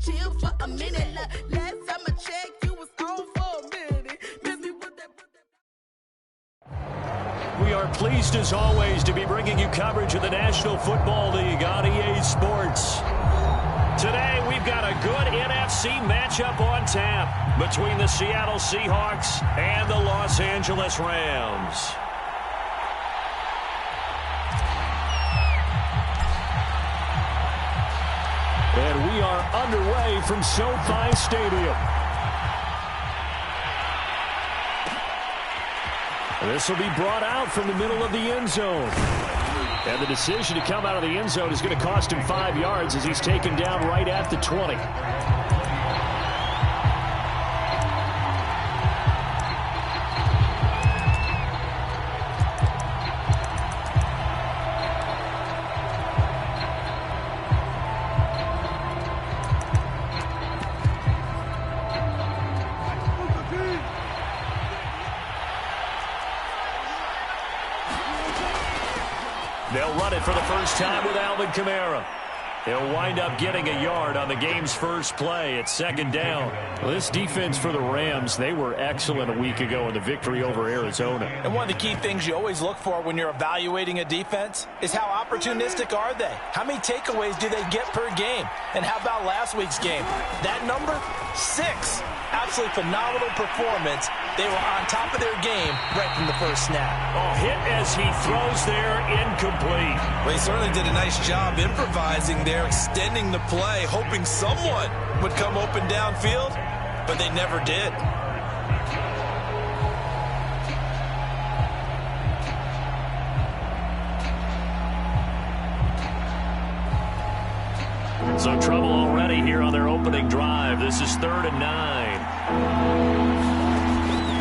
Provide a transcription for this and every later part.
chill for a minute. Last time I checked, you was on for a minute. Miss me with that. We are pleased as always to be bringing you coverage of the National Football League on EA Sports. Today we've got a good NFC matchup on tap between the Seattle Seahawks and the Los Angeles Rams. And we are underway from SoFi Stadium. This will be brought out from the middle of the end zone. And the decision to come out of the end zone is going to cost him 5 yards as he's taken down right at the 20. They'll run it for the first time with Alvin Kamara. He'll wind up getting a yard on the game's first play at second down. Well, this defense for the Rams, they were excellent a week ago in the victory over Arizona. And one of the key things you always look for when you're evaluating a defense is how opportunistic are they? How many takeaways do they get per game? And how about last week's game? That number? 6. Absolutely phenomenal performance. They were on top of their game right from the first snap. Oh, hit as he throws there, incomplete. Well, he certainly did a nice job improvising there, extending the play, hoping someone would come open downfield, but they never did. So trouble already here on their opening drive. This is 3rd and 9.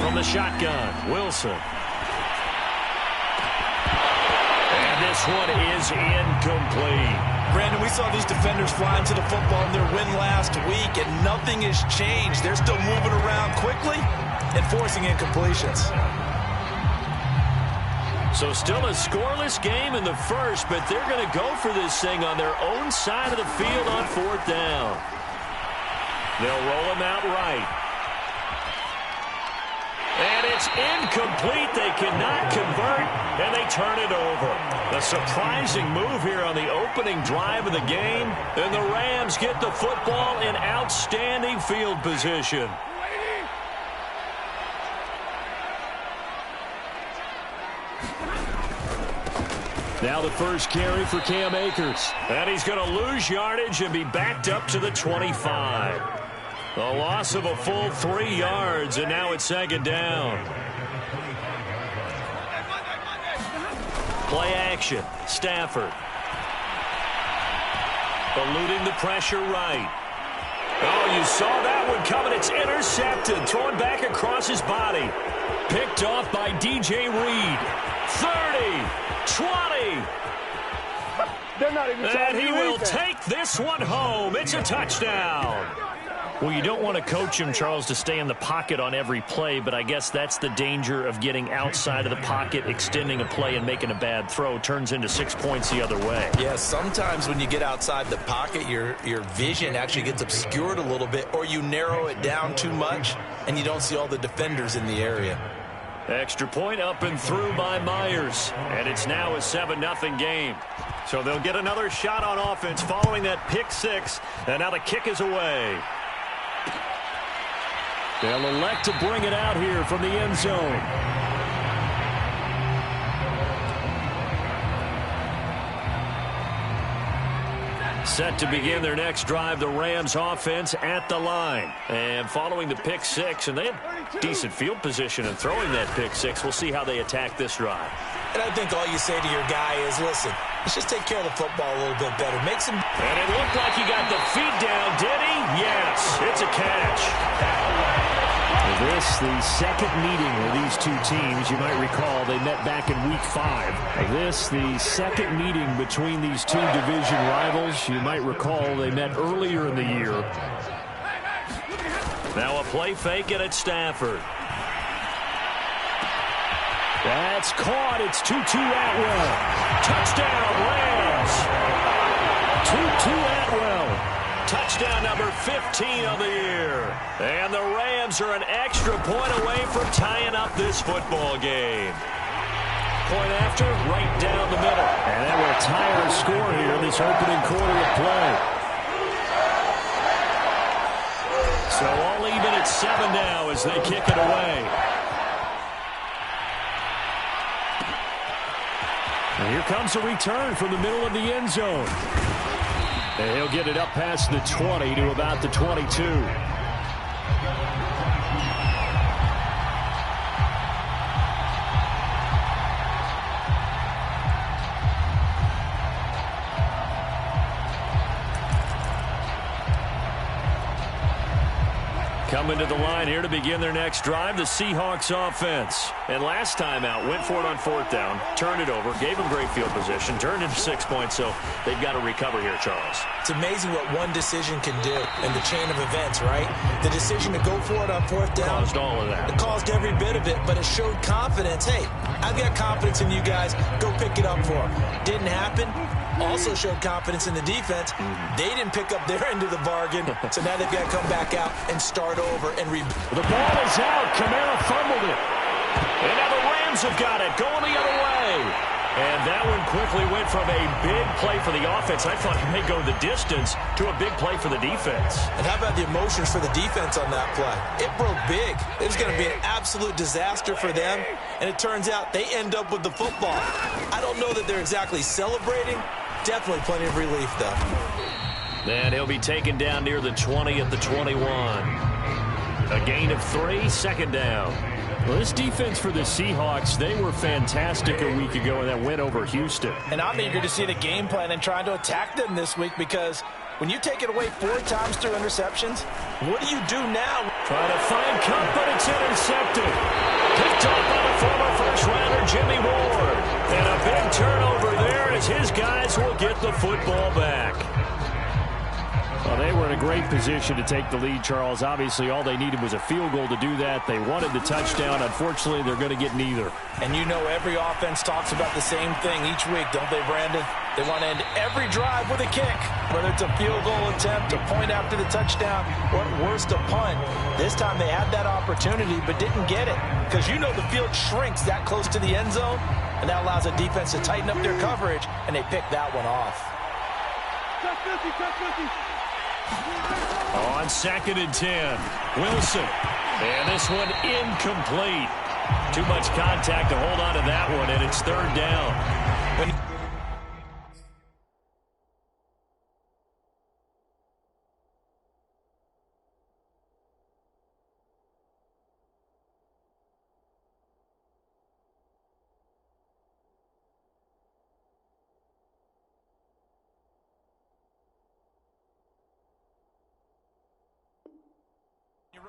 From the shotgun, Wilson. And this one is incomplete. Brandon, we saw these defenders fly into the football in their win last week, and nothing has changed. They're still moving around quickly and forcing incompletions. So still a scoreless game in the first, but they're going to go for this thing on their own side of the field on 4th down. They'll roll him out right. And it's incomplete. They cannot convert, and they turn it over. A surprising move here on the opening drive of the game, and the Rams get the football in outstanding field position. Now the first carry for Cam Akers. And he's going to lose yardage and be backed up to the 25. A loss of a full 3 yards, and now it's 2nd down. Play action. Stafford. Eluding the pressure right. Oh, you saw that one coming. It's intercepted. Thrown back across his body. Picked off by DJ Reed. 30. 20. They're not even and he will take this one home. It's a touchdown. Well, you don't want to coach him, Charles, to stay in the pocket on every play, but I guess that's the danger of getting outside of the pocket, extending a play, and making a bad throw. Turns into 6 points the other way. Yeah, sometimes when you get outside the pocket, your vision actually gets obscured a little bit, or you narrow it down too much, and you don't see all the defenders in the area. Extra point up and through by Myers. And it's now a 7-0 game. So they'll get another shot on offense following that pick 6. And now the kick is away. They'll elect to bring it out here from the end zone. Set to begin their next drive, the Rams offense at the line. And following the pick 6, and they have decent field position in throwing that pick 6. We'll see how they attack this drive. And I think all you say to your guy is, listen, let's just take care of the football a little bit better. Make some... And it looked like he got the feet down, did he? Yes, it's a catch. This, the second meeting of these two teams. You might recall they met back in Week 5. This, the second meeting between these two division rivals. You might recall they met earlier in the year. Now a play fake and it's Stafford. That's caught. It's Tutu Atwell. Touchdown, Rams. Tutu Atwell. Touchdown number 15 of the year. And the Rams are an extra point away from tying up this football game. Point after, right down the middle. And that will tie our score here in this opening quarter of play. So all even at 7 now as they kick it away. And here comes a return from the middle of the end zone. And he'll get it up past the 20 to about the 22. Coming to the line here to begin their next drive, the Seahawks offense. And last time out, went for it on 4th down, turned it over, gave them great field position, turned into 6 points, so they've got to recover here, Charles. It's amazing what one decision can do in the chain of events, right? The decision to go for it on 4th down. Caused all of that. It caused every bit of it, but it showed confidence. Hey, I've got confidence in you guys. Go pick it up for them. Didn't happen. Also showed confidence in the defense. They didn't pick up their end of the bargain, so now they've got to come back out and start over and rebuild. The ball is out. Kamara fumbled it. And now the Rams have got it, going the other way. And that one quickly went from a big play for the offense. I thought it may go the distance to a big play for the defense. And how about the emotions for the defense on that play? It broke big. It was going to be an absolute disaster for them. And it turns out they end up with the football. I don't know that they're exactly celebrating. Definitely plenty of relief, though. And he'll be taken down near the 20 at the 21. A gain of 3, 2nd down. Well, this defense for the Seahawks, they were fantastic a week ago in that win over Houston. And I'm eager to see the game plan and trying to attack them this week because when you take it away 4 times through interceptions, what do you do now? Trying to find Cup, but it's intercepted. Picked off by the former first-rounder Jimmy Ward. And a big turnover there as his guys will get the football back. Well, they were in a great position to take the lead, Charles. Obviously, all they needed was a field goal to do that. They wanted the touchdown. Unfortunately, they're going to get neither. And you know every offense talks about the same thing each week, don't they, Brandon? They want to end every drive with a kick, whether it's a field goal attempt, a point after the touchdown, or at worst, a punt. This time they had that opportunity but didn't get it because you know the field shrinks that close to the end zone, and that allows a defense to tighten up their coverage, and they pick that one off. On 2nd and 10, Wilson. And this one incomplete. Too much contact to hold on to that one, and it's 3rd down.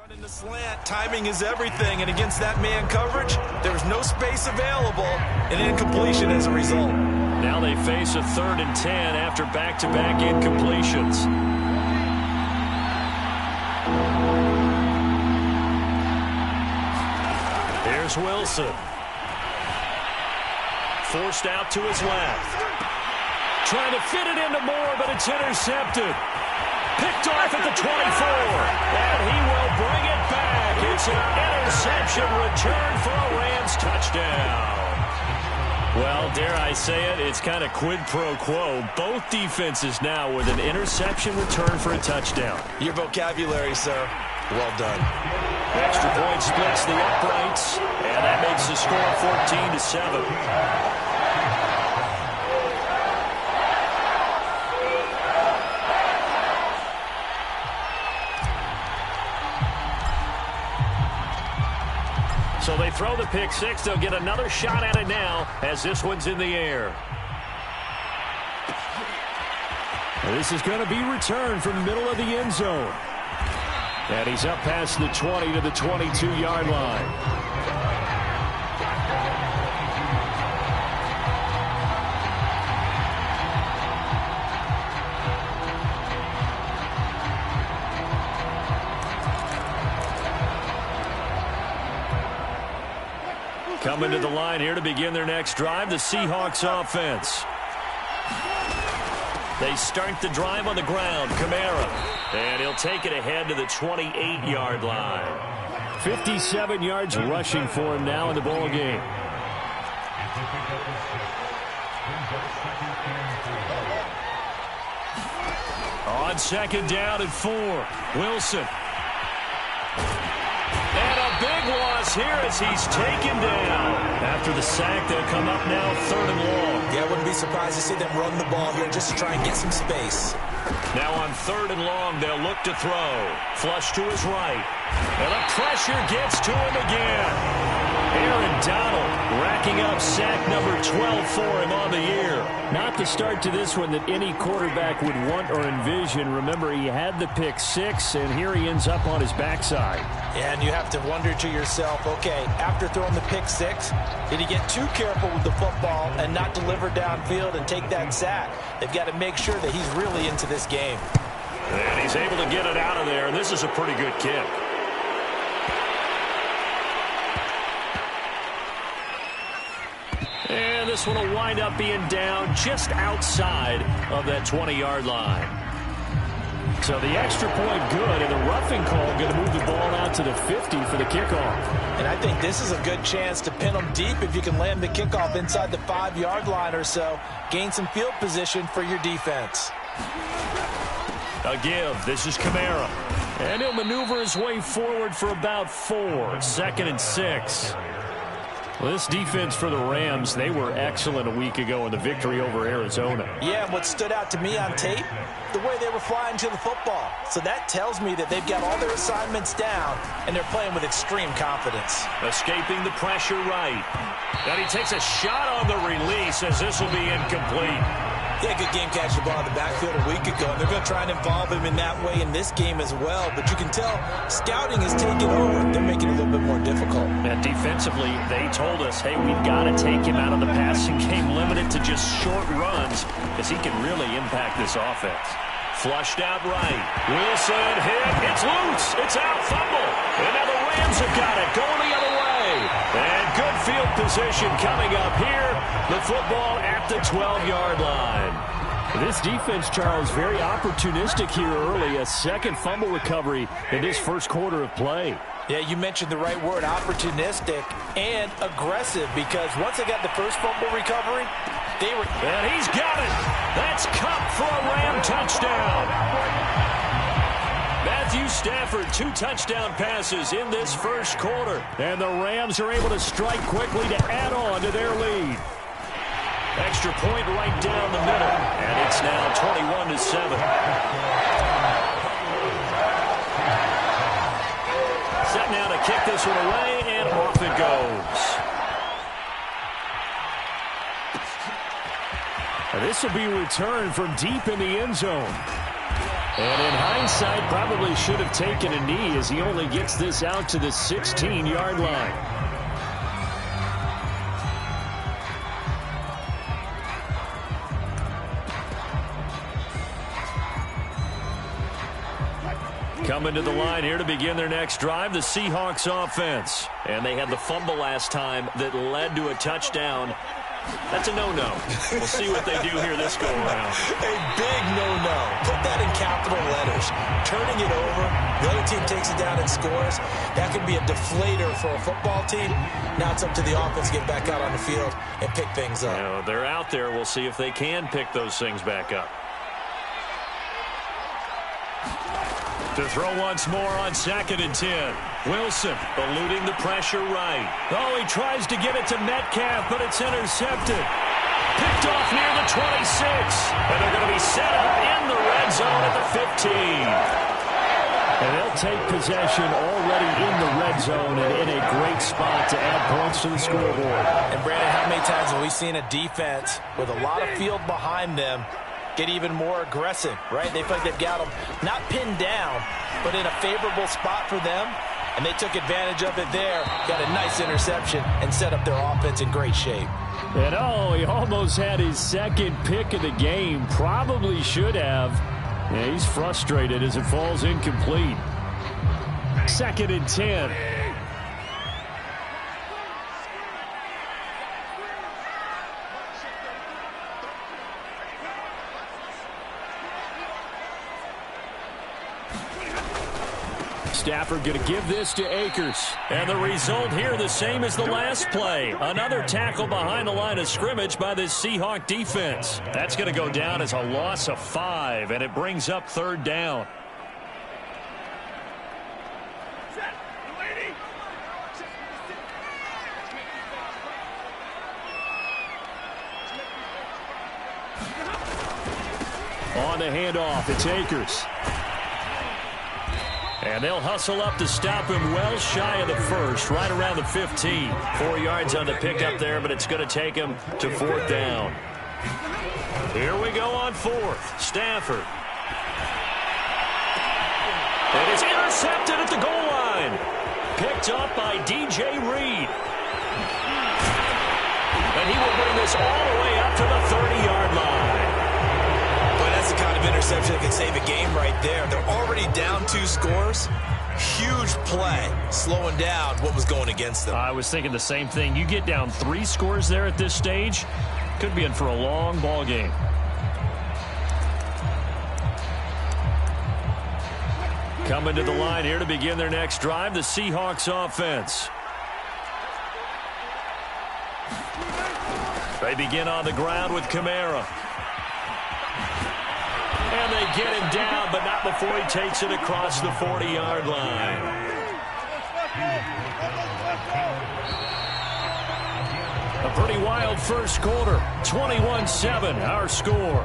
In the slant, timing is everything, and against that man coverage, there's no space available, and incompletion as a result. Now they face a 3rd and 10 after back-to-back incompletions. Here's Wilson. Forced out to his left. Trying to fit it into Moore, but it's intercepted. Picked off at the 24, and he will bring it back. It's an interception return for a Rams touchdown. Well, dare I say it, it's kind of quid pro quo. Both defenses now with an interception return for a touchdown. Your vocabulary, sir. Well done. Extra point splits the uprights, and that makes the score 14-7. So they throw the pick six. They'll get another shot at it now as this one's in the air. This is going to be returned from the middle of the end zone. And he's up past the 20 to the 22-yard line. Coming to the line here to begin their next drive, the Seahawks offense. They start the drive on the ground. Kamara. And he'll take it ahead to the 28-yard line. 57 yards rushing for him now in the ball game. On second down and 4. Wilson. And a big loss here as he's taken down. After the sack, they'll come up now 3rd and long. Yeah, I wouldn't be surprised to see them run the ball here just to try and get some space. Now on 3rd and long, they'll look to throw. Flush to his right. And the pressure gets to him again. Aaron Donald racking up sack number 12 for him on the year. Not the start to this one that any quarterback would want or envision. Remember, he had the pick 6, and here he ends up on his backside. And you have to wonder to yourself, okay, after throwing the pick 6, did he get too careful with the football and not deliver downfield and take that sack? They've got to make sure that he's really into this game. And he's able to get it out of there, and this is a pretty good kick. And this one will wind up being down just outside of that 20-yard line. So the extra point good, and the roughing call going to move the ball out to the 50 for the kickoff. And I think this is a good chance to pin them deep if you can land the kickoff inside the 5-yard line or so. Gain some field position for your defense. A give. This is Kamara. And he'll maneuver his way forward for about 4. 2nd and 6. Well, this defense for the Rams, they were excellent a week ago in the victory over Arizona. Yeah, and what stood out to me on tape, the way they were flying to the football. So that tells me that they've got all their assignments down, and they're playing with extreme confidence. Escaping the pressure right. And he takes a shot on the release as this will be incomplete. Yeah, good game catching the ball in the backfield a week ago, and they're going to try and involve him in that way in this game as well. But you can tell scouting is taking over. They're making it a little bit more difficult. And defensively, they told us, hey, we've got to take him out of the passing game, limited to just short runs, because he can really impact this offense. Flushed out right. Wilson hit. It's loose. It's out. Fumble. And now the Rams have got it. Going the other way. And good field position coming up here. The football at the 12-yard line. This defense, Charles, very opportunistic here early. A second fumble recovery in this first quarter of play. Yeah, you mentioned the right word, opportunistic and aggressive, because once they got the first fumble recovery, they were... And he's got it. That's Cup for a Ram touchdown. Matthew Stafford, 2 touchdown passes in this first quarter. And the Rams are able to strike quickly to add on to their lead. Extra point right down the middle. And it's now 21-7. Set now to kick this one away, and off it goes. This will be returned from deep in the end zone. And in hindsight, probably should have taken a knee as he only gets this out to the 16-yard line. Coming to the line here to begin their next drive, the Seahawks offense. And they had the fumble last time that led to a touchdown. That's a no-no. We'll see what they do here this go-around. A big no-no. Put that in capital letters. Turning it over, the other team takes it down and scores. That could be a deflator for a football team. Now it's up to the offense to get back out on the field and pick things up. You know, they're out there. We'll see if they can pick those things back up. To throw once more on 2nd and 10. Wilson eluding the pressure right. Oh, he tries to get it to Metcalf, but it's intercepted. Picked off near the 26. And they're going to be set up in the red zone at the 15. And they'll take possession already in the red zone and in a great spot to add points to the scoreboard. And, Brandon, how many times have we seen a defense with a lot of field behind them get even more aggressive, right? They feel like they've got them not pinned down, but in a favorable spot for them, and they took advantage of it there, got a nice interception, and set up their offense in great shape. And, oh, he almost had his second pick of the game. Probably should have. Yeah, he's frustrated as it falls incomplete. 2nd and 10. Stafford going to give this to Akers. And the result here the same as the last play. Another tackle behind the line of scrimmage by this Seahawk defense. That's going to go down as a loss of 5, and it brings up 3rd down. On the handoff, it's Akers. And they'll hustle up to stop him well shy of the first, right around the 15. 4 yards on the pickup there, but it's going to take him to 4th down. Here we go on 4th. Stafford. And it's intercepted at the goal line. Picked up by DJ Reed. And he will bring this all the way up to the 30-yard line. That's the kind of interception that can save a game right there. They're already down 2 scores. Huge play, slowing down what was going against them. I was thinking the same thing. You get down 3 scores there at this stage, could be in for a long ball game. Coming to the line here to begin their next drive, the Seahawks offense. They begin on the ground with Kamara. And they get him down, but not before he takes it across the 40-yard line. A pretty wild first quarter. 21-7, our score.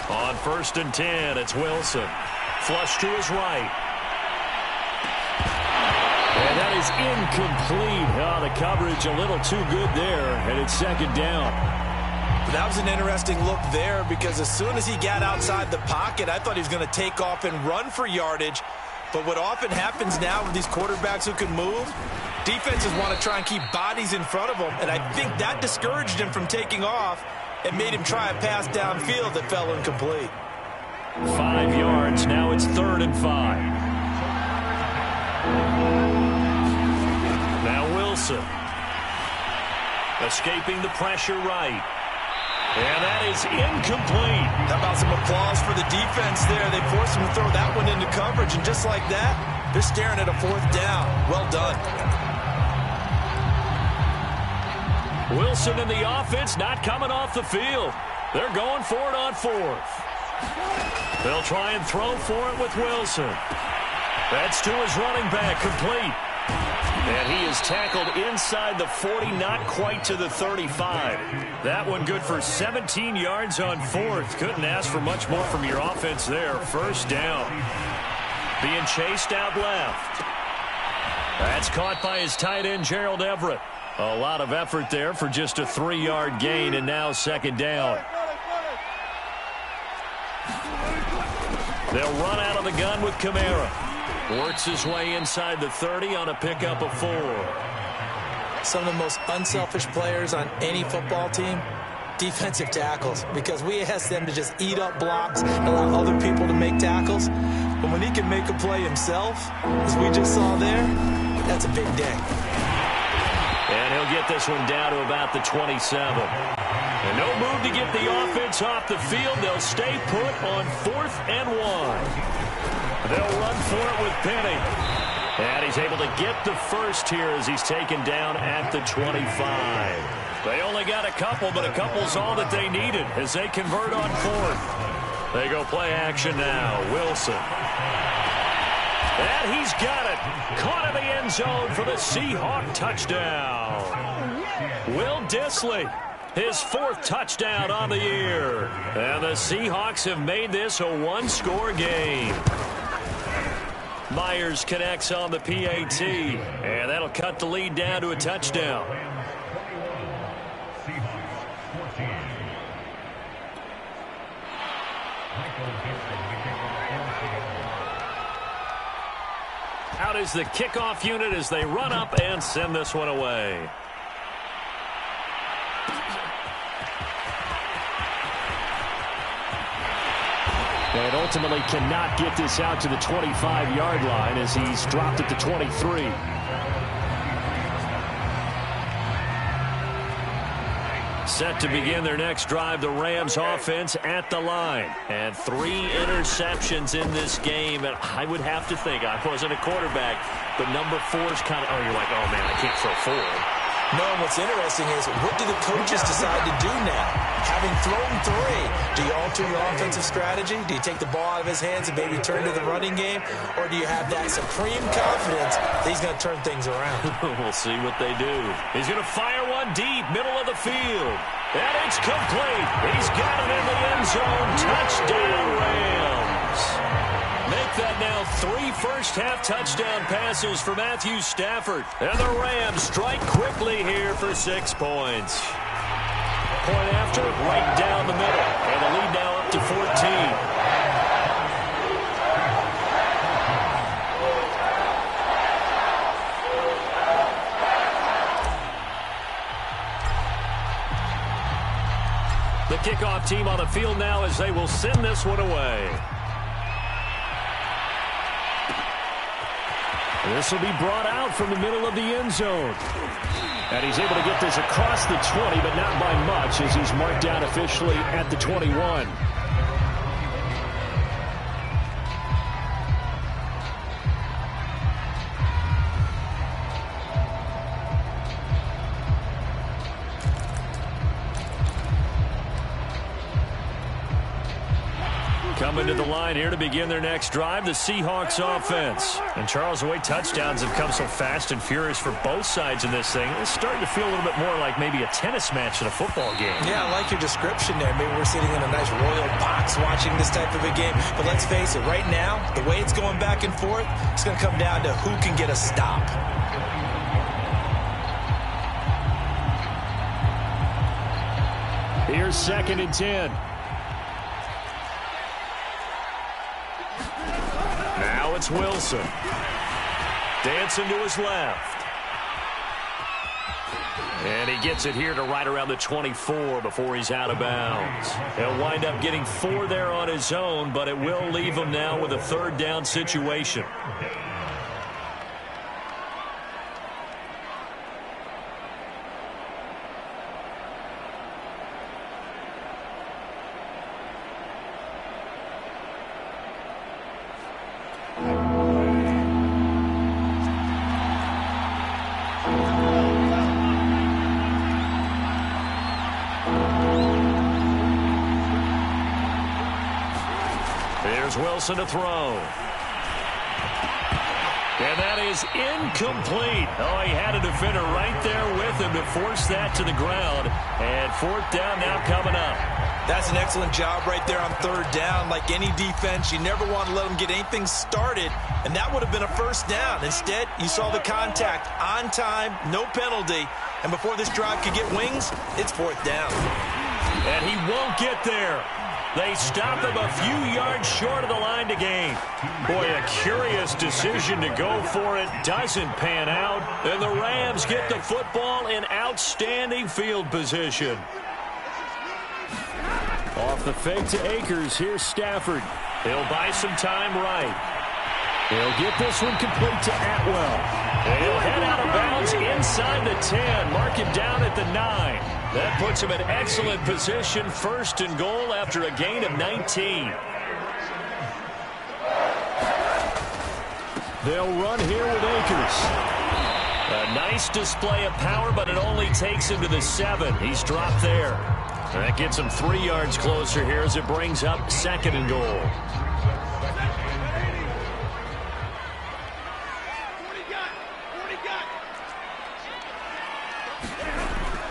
On 1st and 10, it's Wilson. Flush to his right. And that is incomplete. Oh, the coverage a little too good there, and it's 2nd down. That was an interesting look there because as soon as he got outside the pocket, I thought he was going to take off and run for yardage. But what often happens now with these quarterbacks who can move, defenses want to try and keep bodies in front of them, and I think that discouraged him from taking off and made him try a pass downfield that fell incomplete. 5 yards. Now it's 3rd and 5. Now Wilson. Escaping the pressure right. And that is incomplete. How about some applause for the defense there? They forced him to throw that one into coverage, and just like that, they're staring at a 4th down. Well done. Wilson and the offense not coming off the field. They're going for it on 4th. They'll try and throw for it with Wilson. That's to his running back, complete. And he is tackled inside the 40, not quite to the 35. That one good for 17 yards on 4th. Couldn't ask for much more from your offense there. 1st down. Being chased out left. That's caught by his tight end, Gerald Everett. A lot of effort there for just a 3-yard gain, and now 2nd down. They'll run out of the gun with Kamara. Works his way inside the 30 on a pickup of 4. Some of the most unselfish players on any football team, defensive tackles, because we ask them to just eat up blocks, allow other people to make tackles. But when he can make a play himself, as we just saw there, that's a big day. And he'll get this one down to about the 27. And no move to get the offense off the field. They'll stay put on 4th and 1. They'll run for it with Penny. And he's able to get the first here as he's taken down at the 25. They only got a couple, but a couple's all that they needed as they convert on 4th. They go play action now. Wilson. And he's got it. Caught in the end zone for the Seahawk touchdown. Will Dissly, his 4th touchdown on the year. And the Seahawks have made this a 1-score game. Myers connects on the PAT. And that'll cut the lead down to a touchdown. Out is the kickoff unit as they run up and send this one away. And ultimately cannot get this out to the 25-yard line as he's dropped at the 23. Set to begin their next drive, the Rams offense at the line. And 3 interceptions in this game. And I would have to think, I wasn't a quarterback, but number 4 is kind of, oh, you're like, oh, man, I can't throw 4. No, and what's interesting is, what do the coaches decide to do now? Having thrown 3, do you alter your offensive strategy? Do you take the ball out of his hands and maybe turn to the running game? Or do you have that supreme confidence that he's going to turn things around? We'll see what they do. He's going to fire one deep, middle of the field. And it's complete. He's got it in the end zone. Touchdown, Rams. Make that now 3 first-half touchdown passes for Matthew Stafford. And the Rams strike quickly here for 6 points. Point after, right down the middle. And the lead now up to 14. The kickoff team on the field now as they will send this one away. This will be brought out from the middle of the end zone. And he's able to get this across the 20, but not by much as he's marked down officially at the 21. Coming to the line here to begin their next drive, the Seahawks offense. And Charles, the way touchdowns have come so fast and furious for both sides in this thing, it's starting to feel a little bit more like maybe a tennis match in a football game. Yeah, I like your description there. Maybe we're sitting in a nice royal box watching this type of a game. But let's face it, right now, the way it's going back and forth, it's going to come down to who can get a stop. Here's 2nd and 10. Now it's Wilson. Dancing to his left. And he gets it here to right around the 24 before he's out of bounds. He'll wind up getting 4 there on his own, but it will leave him now with a 3rd down situation. Wilson to throw. And that is incomplete. Oh, he had a defender right there with him to force that to the ground. And 4th down now coming up. That's an excellent job right there on 3rd down. Like any defense, you never want to let them get anything started. And that would have been a 1st down. Instead, you saw the contact on time, no penalty. And before this drive could get wings, it's 4th down. And he won't get there. They stop him a few yards short of the line to gain. Boy, a curious decision to go for it. Doesn't pan out. And the Rams get the football in outstanding field position. Off the fake to Akers. Here's Stafford. He'll buy some time right. He'll get this one complete to Atwell. He'll head out of bounds inside the 10. Mark him down at the 9. That puts him in excellent position, 1st and goal after a gain of 19. They'll run here with Akers. A nice display of power, but it only takes him to the 7. He's dropped there. That gets him 3 yards closer here as it brings up 2nd and goal.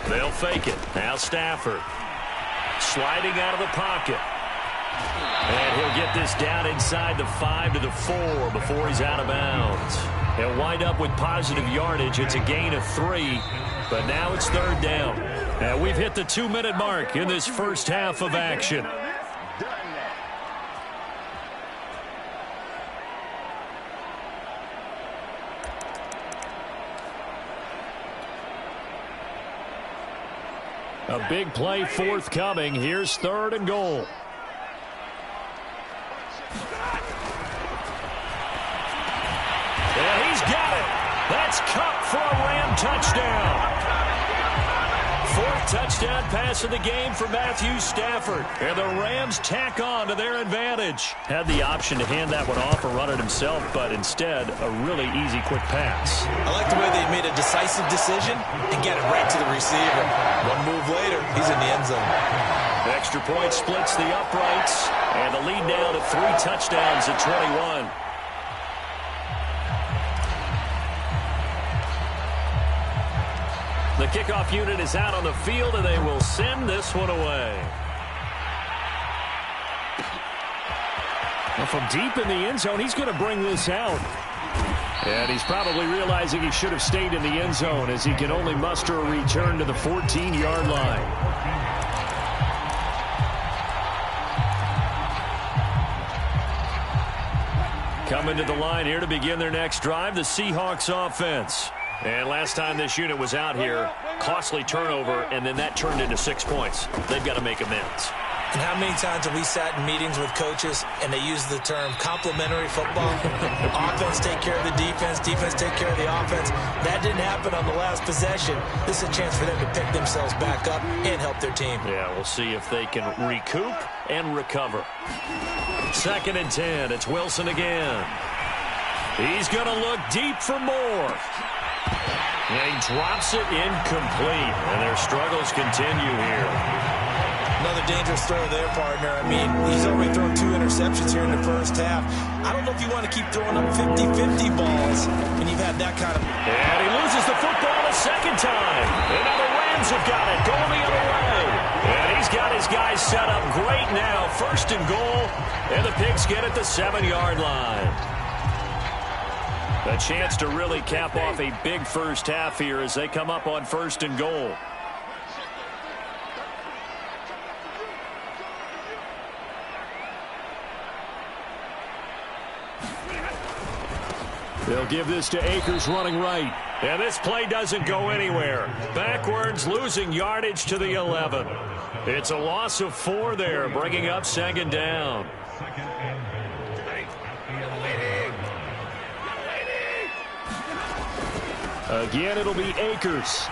They'll fake it. Now Stafford. Sliding out of the pocket. And he'll get this down inside the 5 to the 4 before he's out of bounds. He'll wind up with positive yardage. It's a gain of 3. But now it's 3rd down. And we've hit the 2-minute mark in this first half of action. A big play forthcoming. Here's 3rd and goal. That's Cup for a Ram touchdown. Fourth touchdown pass of the game for Matthew Stafford. And the Rams tack on to their advantage. Had the option to hand that one off or run it himself, but instead, a really easy, quick pass. I like the way they made a decisive decision and get it right to the receiver. One move later, he's in the end zone. Extra point splits the uprights. And the lead now to 3 touchdowns at 21. The kickoff unit is out on the field, and they will send this one away. Well, from deep in the end zone, he's going to bring this out. And he's probably realizing he should have stayed in the end zone as he can only muster a return to the 14-yard line. Coming to the line here to begin their next drive, the Seahawks offense. And last time this unit was out here, costly turnover, and then that turned into 6 points. They've got to make amends. And how many times have we sat in meetings with coaches and they use the term complementary football? Offense take care of the defense, defense take care of the offense. That didn't happen on the last possession. This is a chance for them to pick themselves back up and help their team. Yeah, we'll see if they can recoup and recover. 2nd and 10. It's Wilson again. He's going to look deep for more. And he drops it incomplete. And their struggles continue here. Another dangerous throw there, partner. I mean, he's already thrown 2 interceptions here in the first half. I don't know if you want to keep throwing up 50-50 balls when you've had that kind of... And he loses the football a second time. And now the Rams have got it going the other way. And he's got his guys set up great now. 1st and goal. And the Pigs get it the 7-yard line. A chance to really cap off a big first half here as they come up on 1st and goal. They'll give this to Akers running right. And this play doesn't go anywhere. Backwards, losing yardage to the 11. It's a loss of 4 there, bringing up 2nd down. Again, it'll be Akers.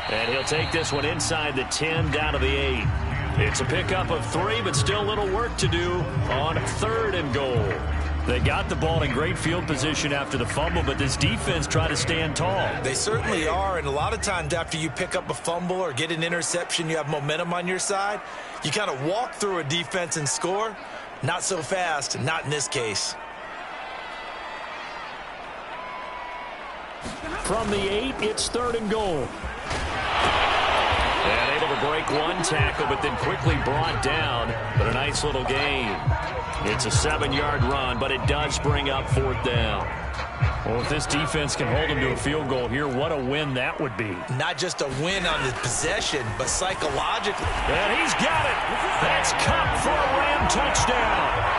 And he'll take this one inside the 10, down to the 8. It's a pickup of 3, but still little work to do on 3rd and goal. They got the ball in great field position after the fumble, but this defense tried to stand tall. They certainly are, and a lot of times after you pick up a fumble or get an interception, you have momentum on your side. You kind of walk through a defense and score. Not so fast, not in this case. From the 8, it's 3rd and goal. And able to break one tackle, but then quickly brought down. But a nice little gain. It's a 7-yard run, but it does bring up 4th down. Well, if this defense can hold them to a field goal here, what a win that would be. Not just a win on the possession, but psychologically. And he's got it. That's Cup for a Ram touchdown.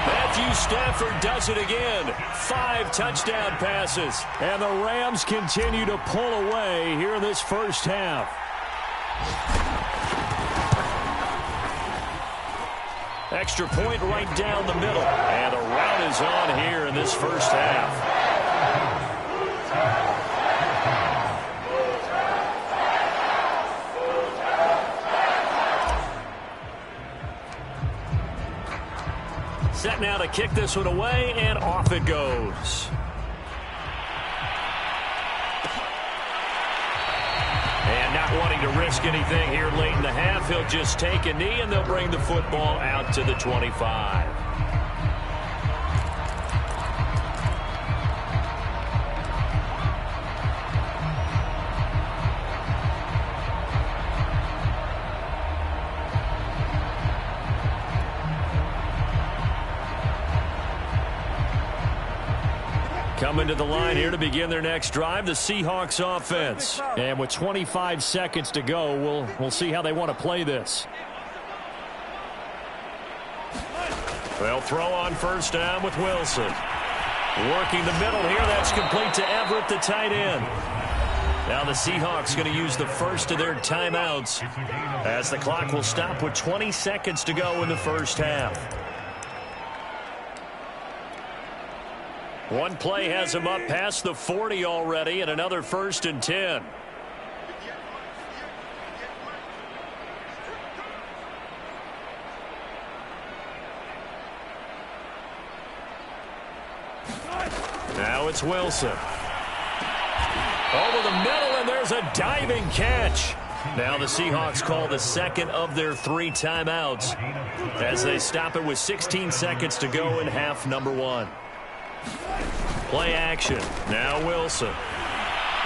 Matthew Stafford does it again. 5 touchdown passes. And the Rams continue to pull away here in this first half. Extra point right down the middle. And the rout is on here in this first half. Set now to kick this one away, and off it goes. And not wanting to risk anything here late in the half, he'll just take a knee, and they'll bring the football out to the 25. Coming to the line here to begin their next drive, the Seahawks offense. And with 25 seconds to go, we'll see how they want to play this. They'll throw on 1st down with Wilson. Working the middle here, that's complete to Everett, the tight end. Now the Seahawks going to use the first of their timeouts as the clock will stop with 20 seconds to go in the first half. One play has him up past the 40 already, and another 1st and 10. Now it's Wilson. Over the middle, and there's a diving catch. Now the Seahawks call the second of their 3 timeouts as they stop it with 16 seconds to go in half number 1. Play action. Now Wilson.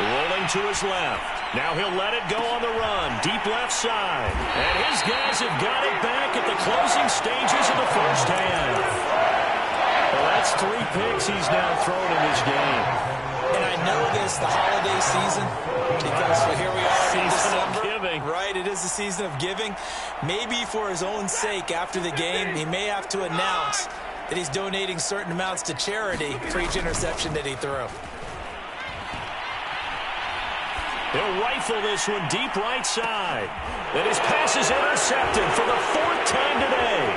Rolling to his left. Now he'll let it go on the run. Deep left side. And his guys have got it back at the closing stages of the first half. Well, that's 3 picks he's now thrown in this game. And I know this, the holiday season, because here we are in December. Giving. Right, it is the season of giving. Maybe for his own sake after the game, he may have to announce that he's donating certain amounts to charity for each interception that he threw. He'll rifle this one deep right side. And his pass is intercepted for the 4th time today.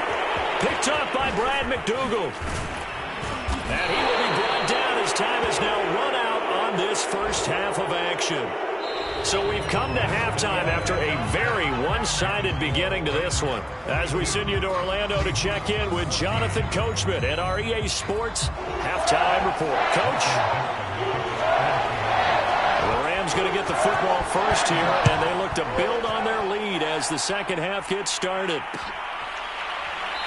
Picked up by Brad McDougald. And he will be brought down as time has now run out on this first half of action. So we've come to halftime after a very one-sided beginning to this one. As we send you to Orlando to check in with Jonathan Coachman at our EA Sports Halftime Report. Coach? The Rams going to get the football first here, and they look to build on their lead as the second half gets started.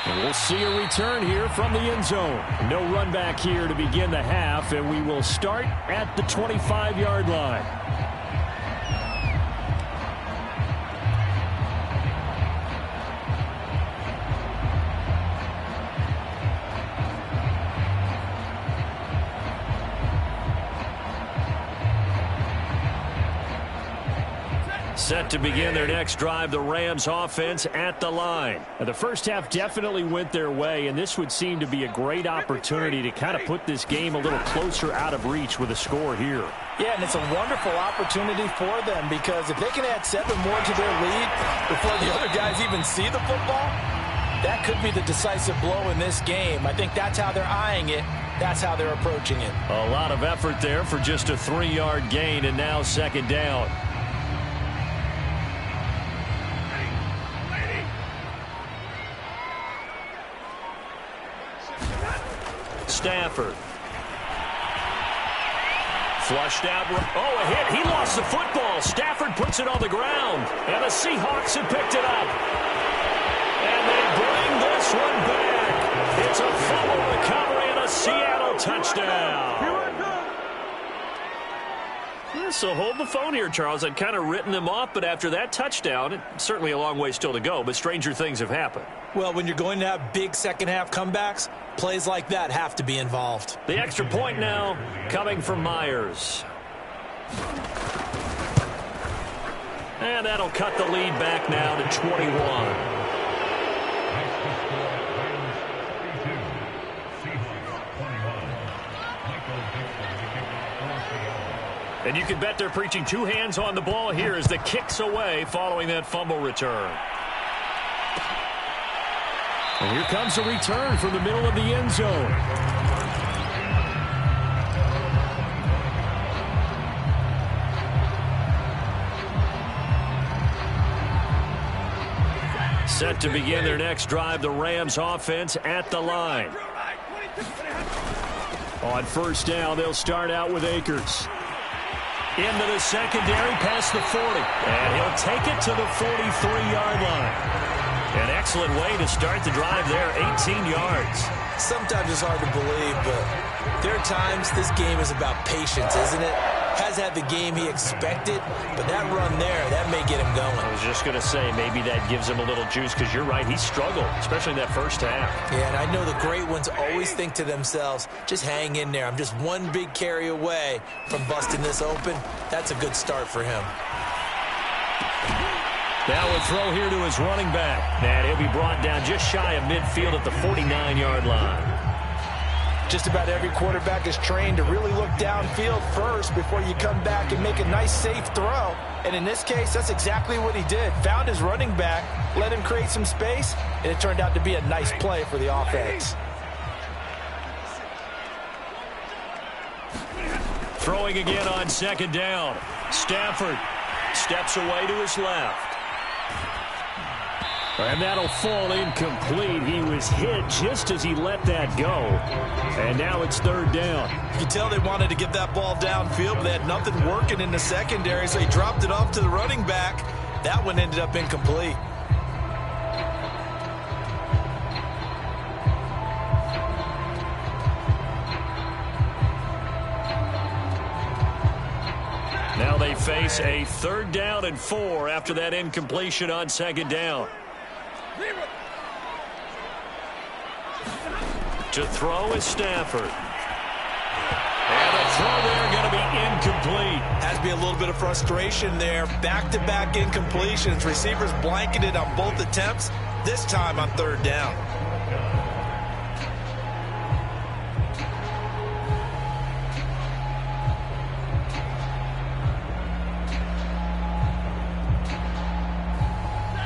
And we'll see a return here from the end zone. No run back here to begin the half, and we will start at the 25-yard line. Set to begin their next drive, the Rams offense at the line. And the first half definitely went their way, and this would seem to be a great opportunity to kind of put this game a little closer out of reach with a score here. Yeah, and it's a wonderful opportunity for them because if they can add 7 more to their lead before the other guys even see the football, that could be the decisive blow in this game. I think that's how they're eyeing it. That's how they're approaching it. A lot of effort there for just a 3-yard gain, and now second down. Stafford. Flushed out. Oh, a hit. He lost the football. Stafford puts it on the ground. And the Seahawks have picked it up. And they bring this one back. It's a fumble recovery and a Seattle touchdown. So hold the phone here, Charles. I'd kind of written them off, but after that touchdown, it's certainly a long way still to go, but stranger things have happened. Well, when you're going to have big second-half comebacks, plays like that have to be involved. The extra point now coming from Myers. And that'll cut the lead back now to 21. And you can bet they're preaching 2 hands on the ball here as the kick's away following that fumble return. And here comes a return from the middle of the end zone. Set to begin their next drive, the Rams offense at the line. On first down, they'll start out with Akers. Into the secondary past the 40. And he'll take it to the 43-yard line. An excellent way to start the drive there, 18 yards. Sometimes it's hard to believe, but there are times this game is about patience, isn't it? Has had the game he expected, but that run there, that may get him going. I was just going to say, maybe that gives him a little juice, because you're right, he struggled, especially in that first half. Yeah, and I know the great ones always think to themselves, just hang in there. I'm just one big carry away from busting this open. That's a good start for him. Now a throw here to his running back. And he'll be brought down just shy of midfield at the 49-yard line. Just about every quarterback is trained to really look downfield first before you come back and make a nice, safe throw. And in this case, that's exactly what he did. Found his running back, let him create some space, and it turned out to be a nice play for the offense. Throwing again on second down. Stafford steps away to his left. And that'll fall incomplete. He was hit just as he let that go. And now it's third down. You can tell they wanted to get that ball downfield, but they had nothing working in the secondary, so he dropped it off to the running back. That one ended up incomplete. Now they face a 3rd down and 4 after that incompletion on second down. To throw is Stafford. And the throw there going to be incomplete. Has to be a little bit of frustration there. Back-to-back incompletions. Receivers blanketed on both attempts, this time on 3rd down.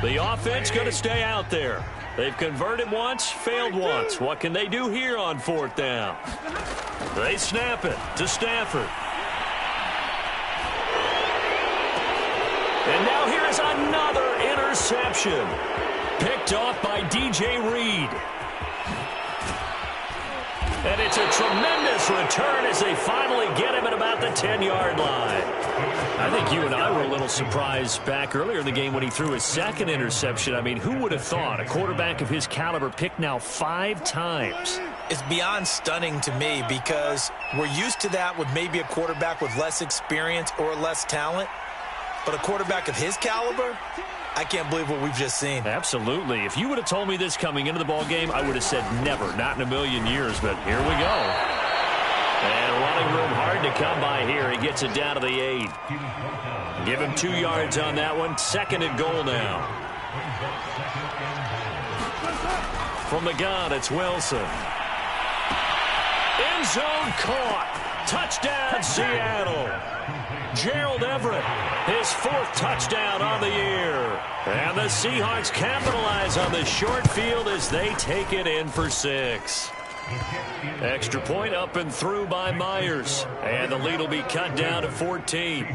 The offense going to stay out there. They've converted once, failed once. What can they do here on 4th down? They snap it to Stafford. And now here is another interception. Picked off by DJ Reed. And it's a tremendous return as they finally get him at about the 10-yard line. I think you and I were a little surprised back earlier in the game when he threw his 2nd interception. I mean, who would have thought a quarterback of his caliber picked now 5 times? It's beyond stunning to me because we're used to that with maybe a quarterback with less experience or less talent. But a quarterback of his caliber, I can't believe what we've just seen. Absolutely. If you would have told me this coming into the ball game, I would have said never, not in a million years. But here we go. And running room hard to come by here. He gets it down to the 8. Give him 2 yards on that one. 2nd and goal now. From the gun, it's Wilson. End zone caught. Touchdown, Seattle. Gerald Everett, his 4th touchdown on the year. And the Seahawks capitalize on the short field as they take it in for 6. Extra point up and through by Myers. And the lead will be cut down to 14.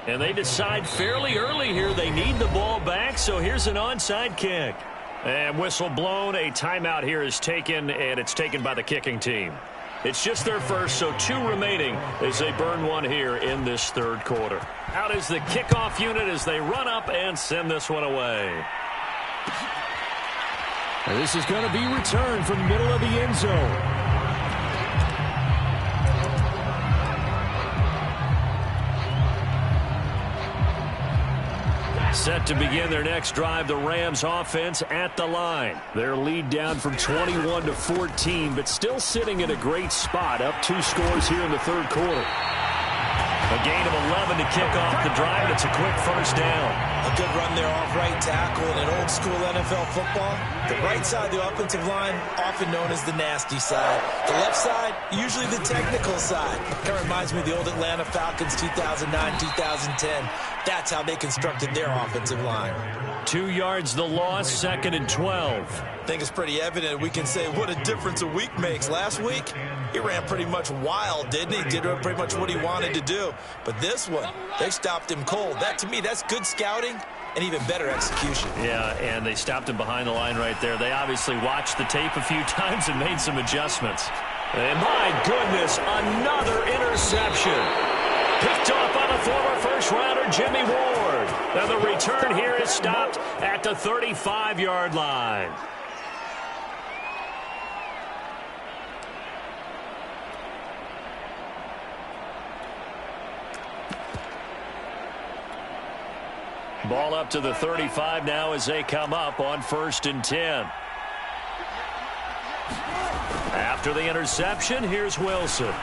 And they decide fairly early here they need the ball back, so here's an onside kick. And whistle blown, a timeout here is taken, and it's taken by the kicking team. It's just their first, so 2 remaining as they burn one here in this 3rd quarter. Out is the kickoff unit as they run up and send this one away. And this is going to be returned from the middle of the end zone. Set to begin their next drive, the Rams offense at the line. Their lead down from 21 to 14, but still sitting in a great spot, up 2 scores here in the 3rd quarter. A gain of 11 to kick off the drive, and it's a quick 1st down. A good run there off right tackle in an old school NFL football. The right side of the offensive line, often known as the nasty side. The left side, usually the technical side. Kind of reminds me of the old Atlanta Falcons 2009, 2010. That's how they constructed their offensive line. 2 yards the loss, 2nd and 12. I think it's pretty evident we can say what a difference a week makes. Last week, he ran pretty much wild, didn't he? Did pretty much what he wanted to do. But this one, they stopped him cold. That, to me, that's good scouting and even better execution. Yeah, and they stopped him behind the line right there. They obviously watched the tape a few times and made some adjustments. And my goodness, another interception. Picked off by the former first-rounder Jimmy Ward. Now the return here is stopped at the 35-yard line. Ball up to the 35 now as they come up on 1st and 10. After the interception, here's Wilson.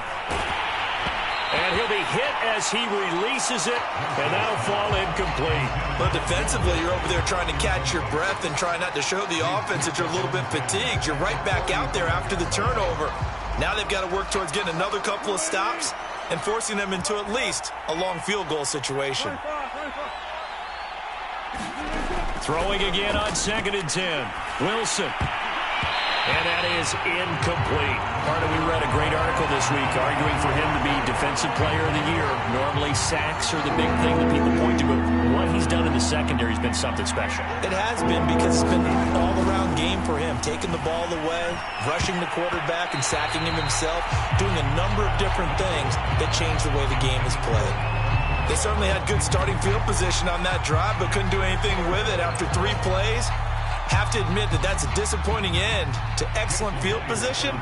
And he'll be hit as he releases it, and that'll fall incomplete. But defensively, you're over there trying to catch your breath and try not to show the offense that you're a little bit fatigued. You're right back out there after the turnover. Now they've got to work towards getting another couple of stops and forcing them into at least a long field goal situation. Throwing again on 2nd and 10. Wilson. And that is incomplete. Carter, we read a great article this week arguing for him to be Defensive Player of the Year. Normally, sacks are the big thing that people point to, but what he's done in the secondary has been something special. It has been, because it's been an all-around game for him. Taking the ball away, rushing the quarterback, and sacking him himself, doing a number of different things that change the way the game is played. They certainly had good starting field position on that drive, but couldn't do anything with it after 3 plays. Have to admit that that's a disappointing end to excellent field position.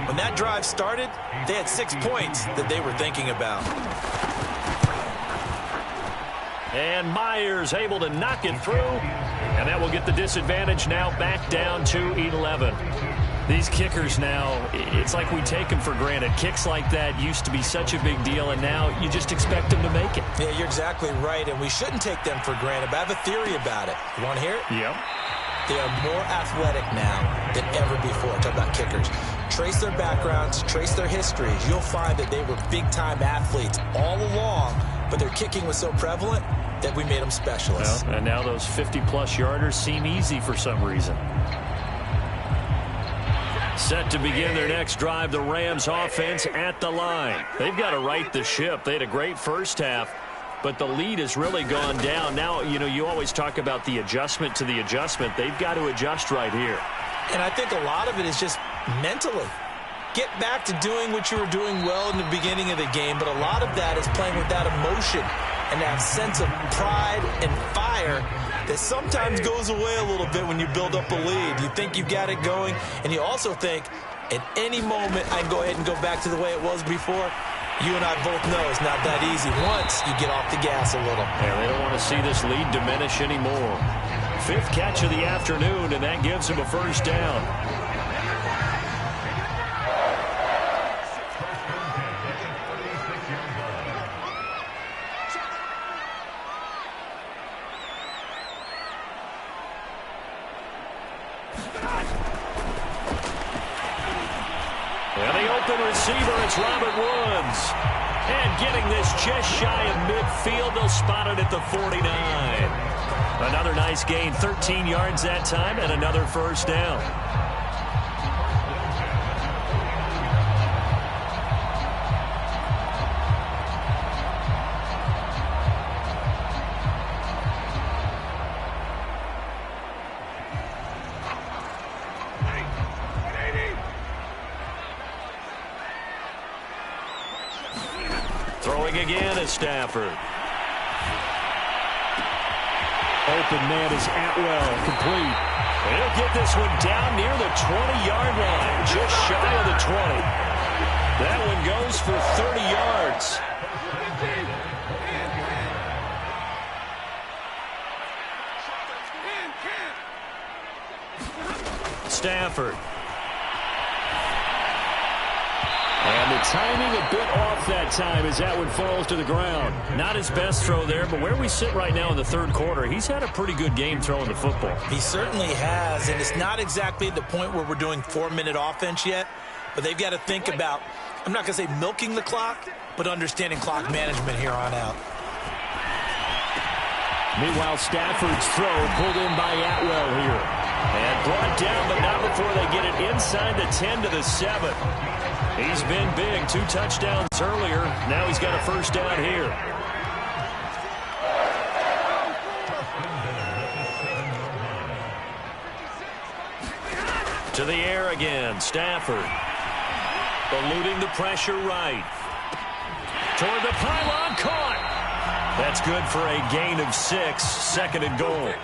When that drive started, they had 6 points that they were thinking about. And Myers able to knock it through, and that will get the disadvantage now back down to 11. These kickers now, it's like we take them for granted. Kicks like that used to be such a big deal, and now you just expect them to make it. Yeah, you're exactly right, and we shouldn't take them for granted, but I have a theory about it. You want to hear it? Yep. They are more athletic now than ever before. Talk about kickers. Trace their backgrounds, trace their histories. You'll find that they were big-time athletes all along, but their kicking was so prevalent that we made them specialists. Well, and now those 50-plus yarders seem easy for some reason. Set to begin their next drive, the Rams offense at the line. They've got to right the ship. They had a great first half, but the lead has really gone down. Now, you know, you always talk about the adjustment to the adjustment. They've got to adjust right here. And I think a lot of it is just mentally. Get back to doing what you were doing well in the beginning of the game, but a lot of that is playing with that emotion and that sense of pride and fire that sometimes goes away a little bit when you build up a lead. You think you've got it going, and you also think at any moment I can go ahead and go back to the way it was before. You and I both know it's not that easy once you get off the gas a little. Yeah, they don't want to see this lead diminish anymore. 5th catch of the afternoon, and that gives him a first down. And the open receiver, it's Robert Woods. And getting this just shy of midfield, they'll spot it at the 49. Another nice gain, 13 yards that time, and another first down. Throwing again is Stafford. Open man is Atwell, complete. He'll get this one down near the 20-yard line, just shy of the 20. That one goes for 30 yards. Stafford. And the timing a bit off that time as that one falls to the ground. Not his best throw there, but where we sit right now in the third quarter, he's had a pretty good game throwing the football. He certainly has, and it's not exactly at the point where we're doing 4-minute offense yet, but they've got to think about, I'm not going to say milking the clock, but understanding clock management here on out. Meanwhile, Stafford's throw pulled in by Atwell here. And brought down, but not before they get it inside the 10 to the 7. He's been big. 2 touchdowns earlier. Now he's got a first down here. To the air again. Stafford. Eluding the pressure right. Toward the pylon. Caught. That's good for a gain of 6. 2nd and goal.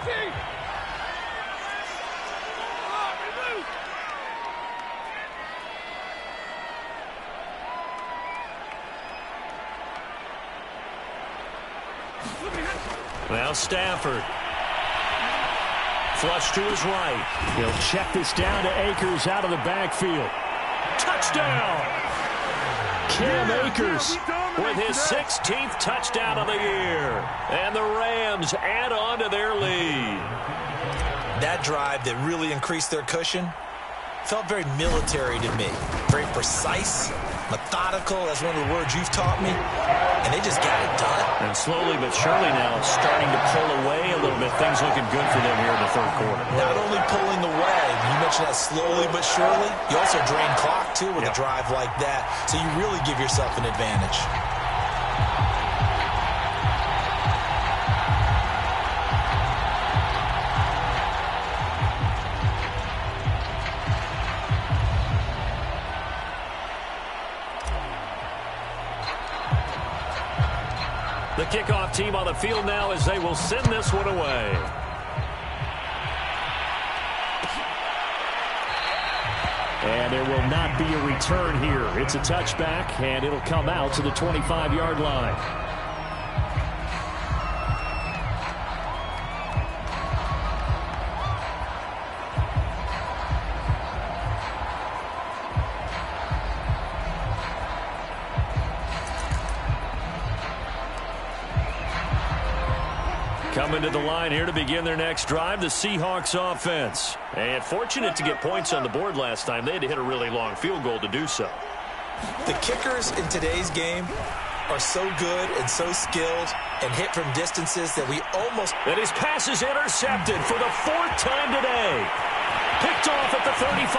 Now Stafford. Flush to his right. He'll check this down to Akers out of the backfield. Touchdown! Cam Akers with his 16th touchdown of the year. And the Rams add on to their lead. That drive that really increased their cushion felt very military to me. Very precise, methodical, that's one of the words you've taught me. and they just got it done. And slowly but surely now starting to pull away a little bit. Things looking good for them here in the third quarter. Not only pulling away, you mentioned that slowly but surely, you also drain clock, too, with a drive like that. So you really give yourself an advantage. The kickoff team on the field now as they will send this one away. And there will not be a return here. It's a touchback, and it'll come out to the 25-yard line. Coming to the line here to begin their next drive, the Seahawks offense. And fortunate to get points on the board last time. They had to hit a really long field goal to do so. The kickers in today's game are so good and so skilled and hit from distances that we almost... And his pass is intercepted for the fourth time today. Picked off at the 35.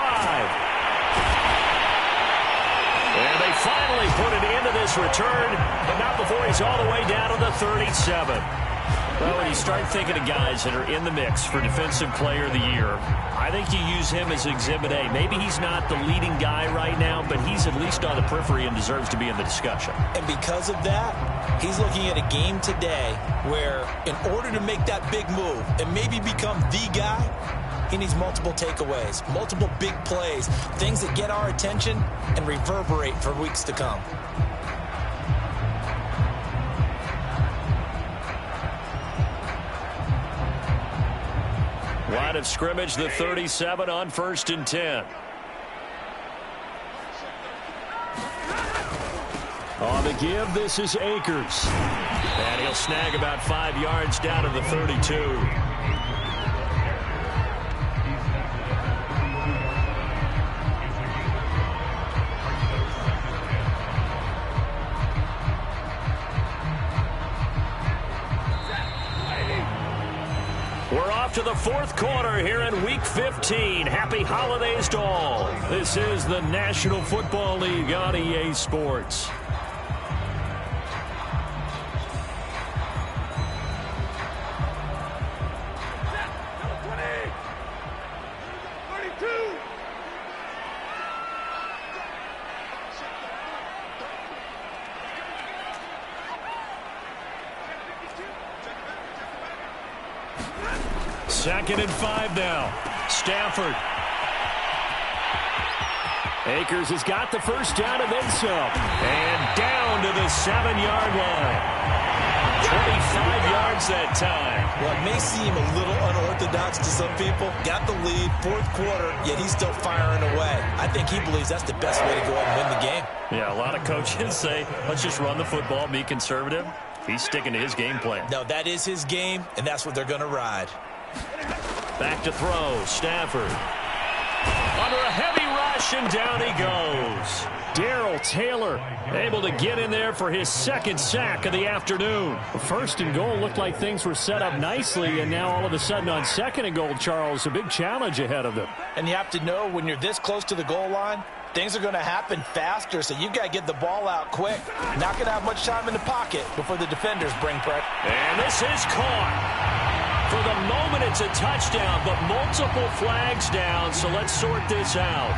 And they finally put it into this return, but not before he's all the way down to the 37. Well, when you start thinking of guys that are in the mix for Defensive Player of the Year, I think you use him as Exhibit A. Maybe he's not the leading guy right now, but he's at least on the periphery and deserves to be in the discussion. And because of that, he's looking at a game today where in order to make that big move and maybe become the guy, he needs multiple takeaways, multiple big plays, things that get our attention and reverberate for weeks to come. Line of scrimmage, the 37 on 1st and 10. On the give, this is Akers. And he'll snag about 5 yards down to the 32. We're off to the fourth quarter here in Week 15. Happy holidays to all. This is the National Football League on EA Sports. Second and 5 now. Stafford. Akers has got the first down and then some. And down to the 7-yard line. 25 yards that time. Well, it may seem a little unorthodox to some people. Got the lead, fourth quarter, yet he's still firing away. I think he believes that's the best way to go out and win the game. Yeah, a lot of coaches say, let's just run the football, be conservative. He's sticking to his game plan. No, that is his game, and that's what they're going to ride. Back to throw. Stafford. Under a heavy rush, and down he goes. Darrell Taylor able to get in there for his second sack of the afternoon. First and goal looked like things were set up nicely, and now all of a sudden on second and goal, Charles, a big challenge ahead of them. And you have to know when you're this close to the goal line, things are going to happen faster, so you've got to get the ball out quick. Not going to have much time in the pocket before the defenders bring pressure. And this is caught. For the moment, it's a touchdown, but multiple flags down, so let's sort this out.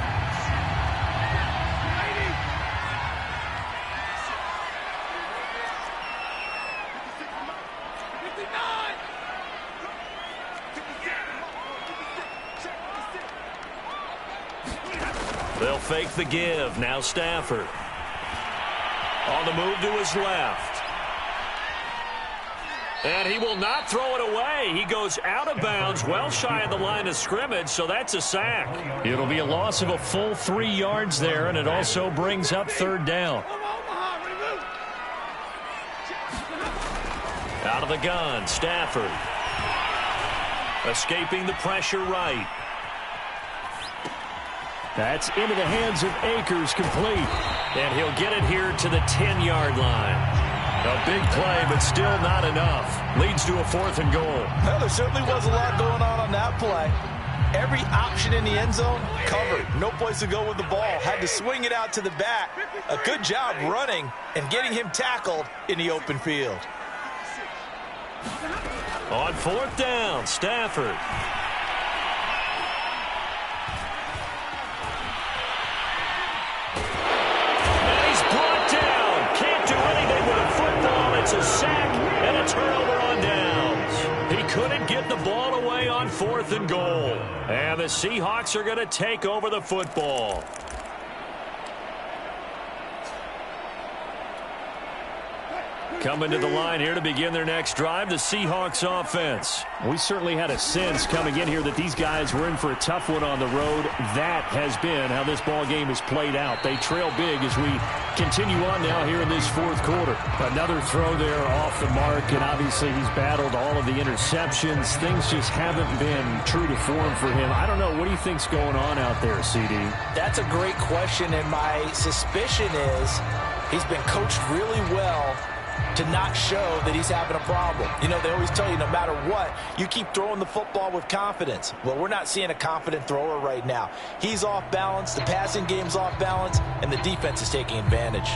They'll fake the give. Now Stafford. On the move to his left. And he will not throw it away. He goes out of bounds, well shy of the line of scrimmage, so that's a sack. It'll be a loss of a full 3 yards there, and it also brings up third down. Out of the gun, Stafford. Escaping the pressure right. That's into the hands of Akers, complete. And he'll get it here to the 10-yard line. A big play, but still not enough. Leads to a 4th and goal. Well, there certainly was a lot going on that play. Every option in the end zone covered. No place to go with the ball. Had to swing it out to the back. A good job running and getting him tackled in the open field. On 4th down, Stafford. And he's brought down. Can't do anything with a football. It's a sack and a turnover on downs. He couldn't get the ball away on 4th and goal. And the Seahawks are going to take over the football. Coming to the line here to begin their next drive, the Seahawks offense. We certainly had a sense coming in here that these guys were in for a tough one on the road. That has been how this ball game has played out. They trail big as we continue on now here in this 4th quarter. Another throw there off the mark, and obviously he's battled all of the interceptions. Things just haven't been true to form for him. I don't know. What do you think's going on out there, CD? That's a great question, and my suspicion is he's been coached really well to not show that he's having a problem. You know, they always tell you no matter what, you keep throwing the football with confidence. Well, we're not seeing a confident thrower right now. He's off balance, the passing game's off balance, and the defense is taking advantage.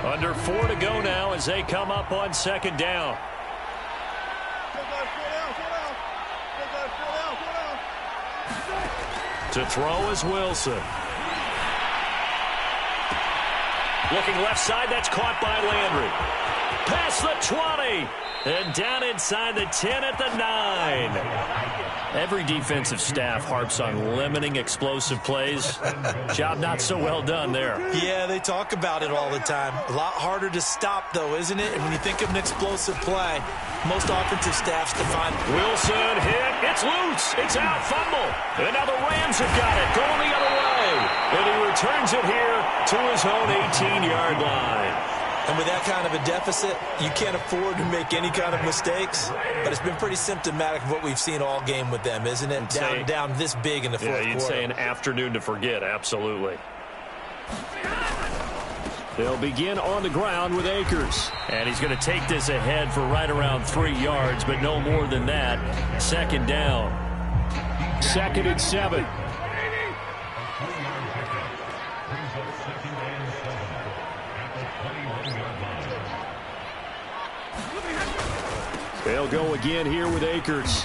Under 4 to go now as they come up on 2nd down. To throw is Wilson. Looking left side, that's caught by Landry. Past the 20. And down inside the 10 at the 9. Every defensive staff harps on limiting explosive plays. Job not so well done there. Yeah, they talk about it all the time. A lot harder to stop, though, isn't it? And when you think of an explosive play, most offensive staffs define it. Wilson hit. It's loose. It's out. Fumble. And now the Rams have got it. Going the other way. And he returns it here to his own 18-yard line. And with that kind of a deficit, you can't afford to make any kind of mistakes. But it's been pretty symptomatic of what we've seen all game with them, isn't it? Down this big in the fourth quarter. Yeah, you'd say an afternoon to forget, absolutely. They'll begin on the ground with Akers. And he's going to take this ahead for right around 3 yards, but no more than that. 2nd down. 2nd and 7. They'll go again here with Akers.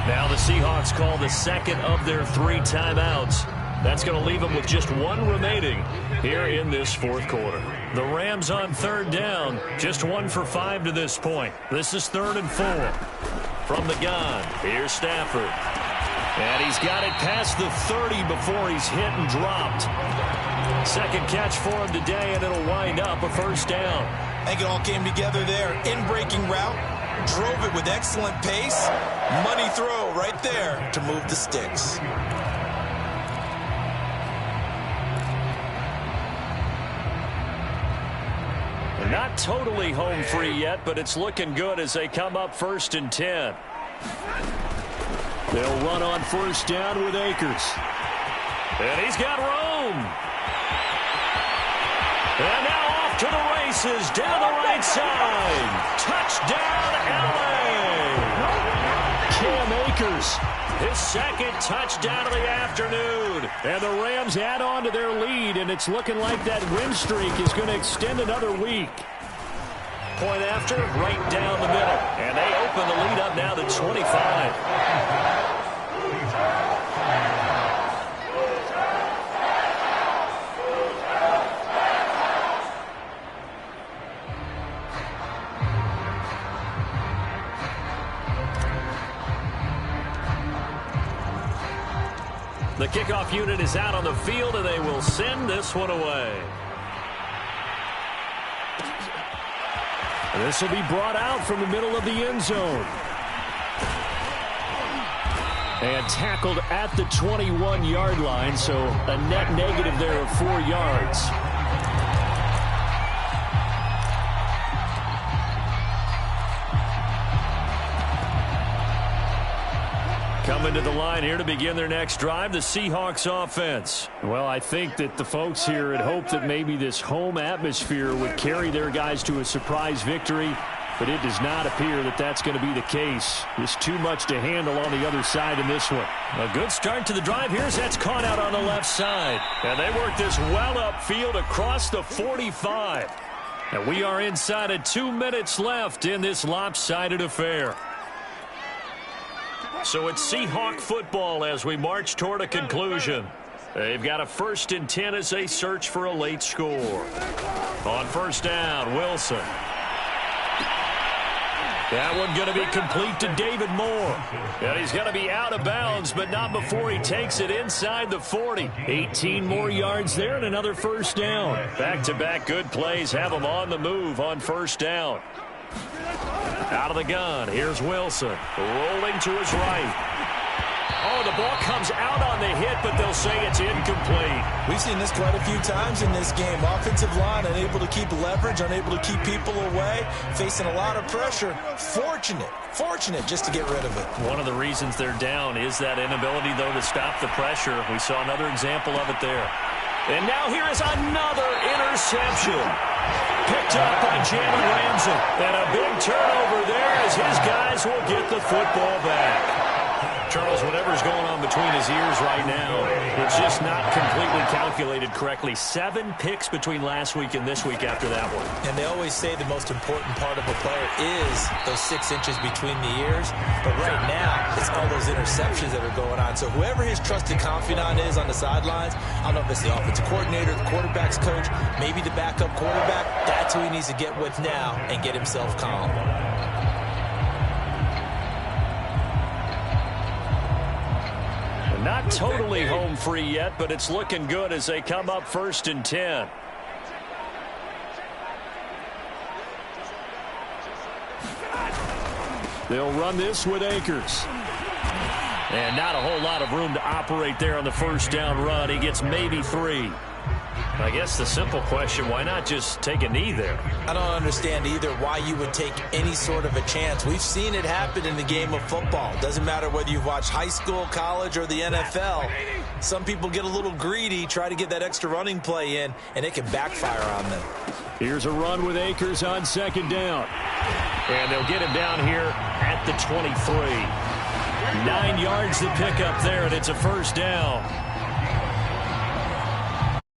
Now the Seahawks call the 2nd of their 3 timeouts. That's going to leave them with just 1 remaining here in this 4th quarter. The Rams on 3rd down, just 1 for 5 to this point. This is 3rd and 4. From the gun, here's Stafford. And he's got it past the 30 before he's hit and dropped. 2nd catch for him today, and it'll wind up a 1st down. I think it all came together there. In-breaking route, drove it with excellent pace. Money throw right there to move the sticks. Not totally home free yet, but it's looking good as they come up 1st and 10. They'll run on 1st down with Akers. And he's got room. And now off to the races down the right side. Touchdown, L.A. Cam Akers. His 2nd touchdown of the afternoon. And the Rams add on to their lead, and it's looking like that win streak is going to extend another week. Point after, right down the middle. And they open the lead up now to 25. The kickoff unit is out on the field, and they will send this one away. This will be brought out from the middle of the end zone. And tackled at the 21-yard line, so a net negative there of 4 yards. Coming to the line here to begin their next drive, the Seahawks offense. Well, I think that the folks here had hoped that maybe this home atmosphere would carry their guys to a surprise victory, but it does not appear that that's going to be the case. Just too much to handle on the other side in this one. A good start to the drive here as that's caught out on the left side. And they work this well upfield across the 45. And we are inside of 2 minutes left in this lopsided affair. So it's Seahawk football as we march toward a conclusion. They've got a 1st and 10 as they search for a late score. On first down, Wilson. That one going to be complete to David Moore. And he's going to be out of bounds, but not before he takes it inside the 40. 18 more yards there and another first down. Back-to-back good plays have him on the move on first down. Out of the gun, here's Wilson. Rolling to his right. Oh, the ball comes out on the hit, but they'll say it's incomplete. We've seen this quite a few times in this game. Offensive line unable to keep leverage, unable to keep people away, facing a lot of pressure. Fortunate just to get rid of it. One of the reasons they're down is that inability, though, to stop the pressure. We saw another example of it there. And now here is another interception. Picked up by Jalen Ramsey. And a big turnover there as his guys will get the football back. Charles, whatever's going on between his ears right now, it's just not completely calculated correctly. 7 picks between last week and this week after that one. And they always say the most important part of a player is those 6 inches between the ears. But right now, it's all those interceptions that are going on. So whoever his trusted confidant is on the sidelines, I don't know if it's the offensive coordinator, the quarterback's coach, maybe the backup quarterback, that's who he needs to get with now and get himself calm. Not totally home free yet, but it's looking good as they come up 1st and 10. They'll run this with Akers. And not a whole lot of room to operate there on the first down run. He gets maybe 3. I guess the simple question, why not just take a knee there? I don't understand either why you would take any sort of a chance. We've seen it happen in the game of football. Doesn't matter whether you've watched high school, college, or the NFL. Some people get a little greedy, try to get that extra running play in, and it can backfire on them. Here's a run with Akers on 2nd down. And they'll get him down here at the 23. 9 yards to pick up there, and it's a first down.